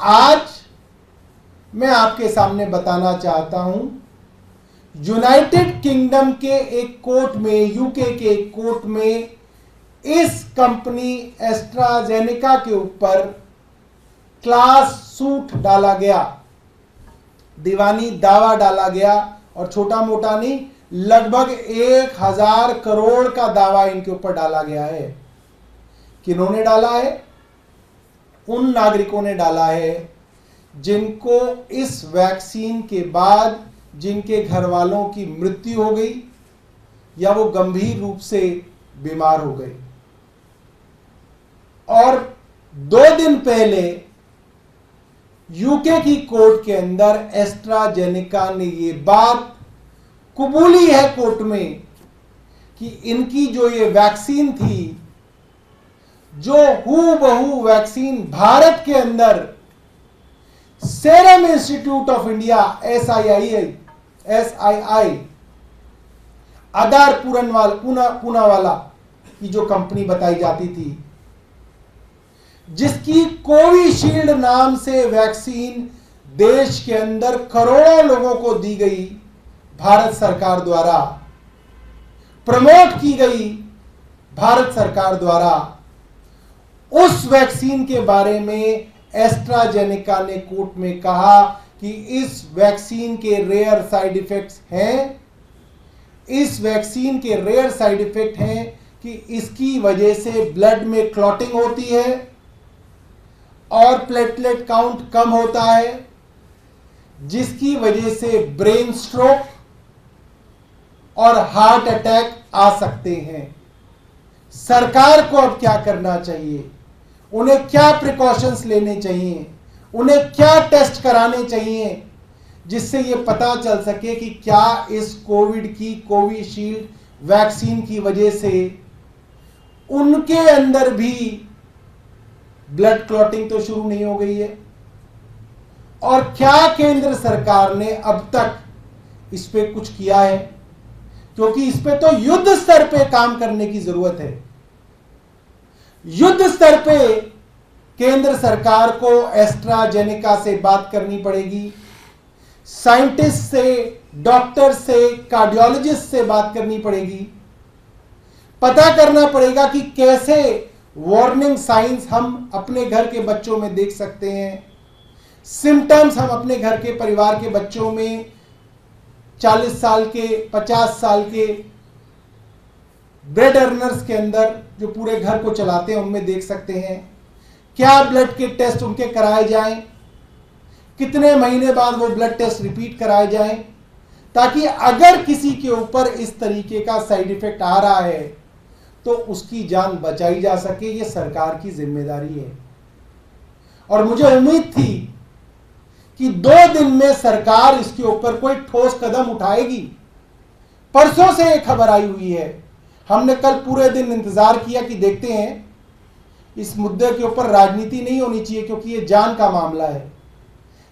आज मैं आपके सामने बताना चाहता हूं, यूनाइटेड किंगडम के एक कोर्ट में, यूके के एक कोर्ट में इस कंपनी एस्ट्राजेनेका के ऊपर क्लास सूट डाला गया, दीवानी दावा डाला गया। और छोटा मोटा नहीं, लगभग 1000 करोड़ का दावा इनके ऊपर डाला गया है। किन्होंने डाला है? उन नागरिकों ने डाला है जिनको इस वैक्सीन के बाद जिनके घर वालों की मृत्यु हो गई या वो गंभीर रूप से बीमार हो गए। और 2 दिन पहले यूके की कोर्ट के अंदर एस्ट्राजेनेका ने ये बात कबूली है कोर्ट में कि इनकी जो ये वैक्सीन थी, जो हूबहू वैक्सीन भारत के अंदर serum institute of India SII आधार पूनावाला की जो कंपनी बताई जाती थी, जिसकी कोविशील्ड नाम से वैक्सीन देश के अंदर करोड़ों लोगों को दी गई, भारत सरकार द्वारा प्रमोट की गई, भारत सरकार द्वारा, उस वैक्सीन के बारे में एस्ट्राजेनेका ने कोर्ट में कहा कि इस वैक्सीन के रेयर साइड इफेक्ट्स हैं। इस वैक्सीन के रेयर साइड इफेक्ट हैं कि इसकी वजह से ब्लड में क्लॉटिंग होती है और प्लेटलेट काउंट कम होता है, जिसकी वजह से ब्रेन स्ट्रोक और हार्ट अटैक आ सकते हैं। सरकार को अब क्या करना चाहिए? उन्हें क्या प्रिकॉशंस लेने चाहिए? उन्हें क्या टेस्ट कराने चाहिए जिससे यह पता चल सके कि क्या इस कोविड की कोविशील्ड वैक्सीन की वजह से उनके अंदर भी ब्लड क्लॉटिंग तो शुरू नहीं हो गई है? और क्या केंद्र सरकार ने अब तक इस पे कुछ किया है? क्योंकि इस पे तो युद्ध स्तर पे काम करने की जरूरत है। युद्ध स्तर पे केंद्र सरकार को एस्ट्राजेनेका से बात करनी पड़ेगी, साइंटिस्ट से, डॉक्टर से, कार्डियोलॉजिस्ट से बात करनी पड़ेगी, पता करना पड़ेगा कि कैसे वार्निंग साइंस हम अपने घर के बच्चों में देख सकते हैं, सिम्टम्स हम अपने घर के परिवार के बच्चों में 40 साल के, 50 साल के ब्रेड अर्नर्स के अंदर जो पूरे घर को चलाते हैं उनमें देख सकते हैं। क्या ब्लड के टेस्ट उनके कराए जाएं, कितने महीने बाद वो ब्लड टेस्ट रिपीट कराए जाएं, ताकि अगर किसी के ऊपर इस तरीके का साइड इफेक्ट आ रहा है तो उसकी जान बचाई जा सके। ये सरकार की जिम्मेदारी है। और मुझे उम्मीद थी कि 2 दिन में सरकार इसके ऊपर कोई ठोस कदम उठाएगी। परसों से एक खबर आई हुई है, हमने कल पूरे दिन इंतजार किया कि देखते हैं, इस मुद्दे के ऊपर राजनीति नहीं होनी चाहिए क्योंकि ये जान का मामला है,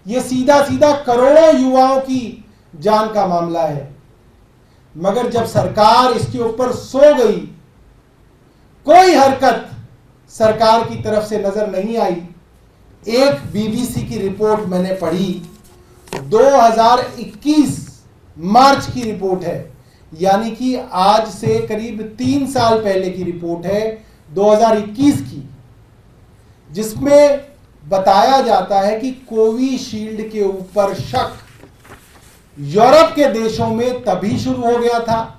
ये सीधा सीधा करोड़ों युवाओं की जान का मामला है। मगर जब सरकार इसके ऊपर सो गई, कोई हरकत सरकार की तरफ से नजर नहीं आई। एक बीबीसी की रिपोर्ट मैंने पढ़ी, 2021 मार्च की रिपोर्ट है, यानी कि आज से करीब 3 साल पहले की रिपोर्ट है, 2021 की, जिसमें बताया जाता है कि कोविशील्ड के ऊपर शक यूरोप के देशों में तभी शुरू हो गया था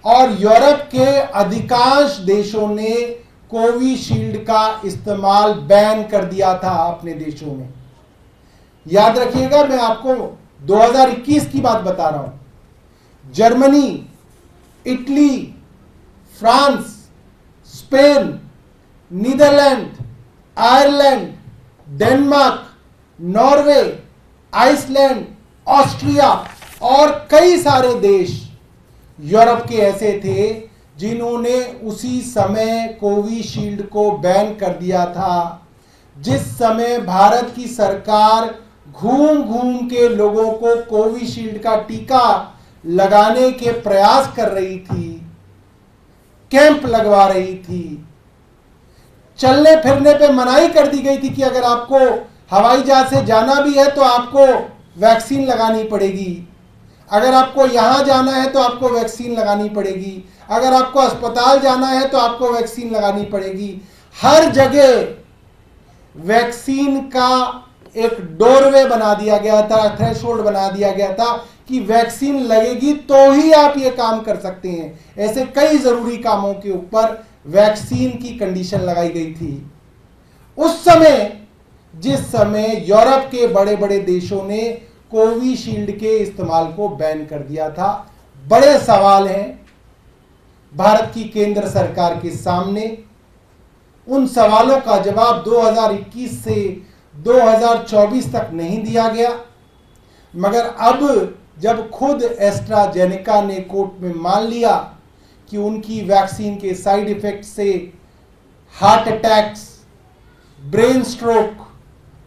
और यूरोप के अधिकांश देशों ने कोविशील्ड का इस्तेमाल बैन कर दिया था अपने देशों में। याद रखिएगा, मैं आपको 2021 की बात बता रहा हूं। Germany, Italy, France, Spain, Netherlands, Ireland, Denmark, Norway, Iceland, Austria और कई सारे देश यूरोप के ऐसे थे जिन्होंने उसी समय कोविशील्ड को बैन कर दिया था, जिस समय भारत की सरकार घूम घूम के लोगों को कोविशील्ड का टीका लगाने के प्रयास कर रही थी, कैंप लगवा रही थी, चलने फिरने पे मनाही कर दी गई थी कि अगर आपको हवाई जहाज से जाना भी है तो आपको वैक्सीन लगानी पड़ेगी। अगर आपको यहां जाना है तो आपको वैक्सीन लगानी पड़ेगी। अगर आपको अस्पताल जाना है तो आपको वैक्सीन लगानी पड़ेगी। हर जगह वैक्सीन का एक डोरवे बना दिया गया था, थ्रेशोल्ड बना दिया गया था कि वैक्सीन लगेगी तो ही आप ये काम कर सकते हैं। ऐसे कई जरूरी कामों के ऊपर वैक्सीन की कंडीशन लगाई गई थी। उस समय जिस समय यूरोप के बड़े बड़े देशों ने कोविशील्ड के इस्तेमाल को बैन कर दिया था, बड़े सवाल हैं भारत की केंद्र सरकार के सामने। उन सवालों का जवाब 2021 से 2024 तक नहीं दिया गया, मगर अब जब खुद एस्ट्राजेनेका ने कोर्ट में मान लिया कि उनकी वैक्सीन के साइड इफेक्ट से हार्ट अटैक्स, ब्रेन स्ट्रोक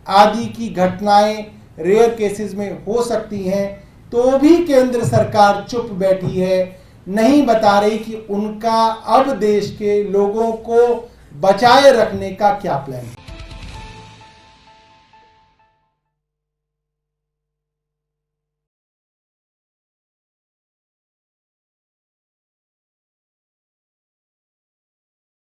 आदि की घटनाएं रेयर केसेस में हो सकती हैं, तो भी केंद्र सरकार चुप बैठी है, नहीं बता रही कि उनका अब देश के लोगों को बचाए रखने का क्या प्लान है।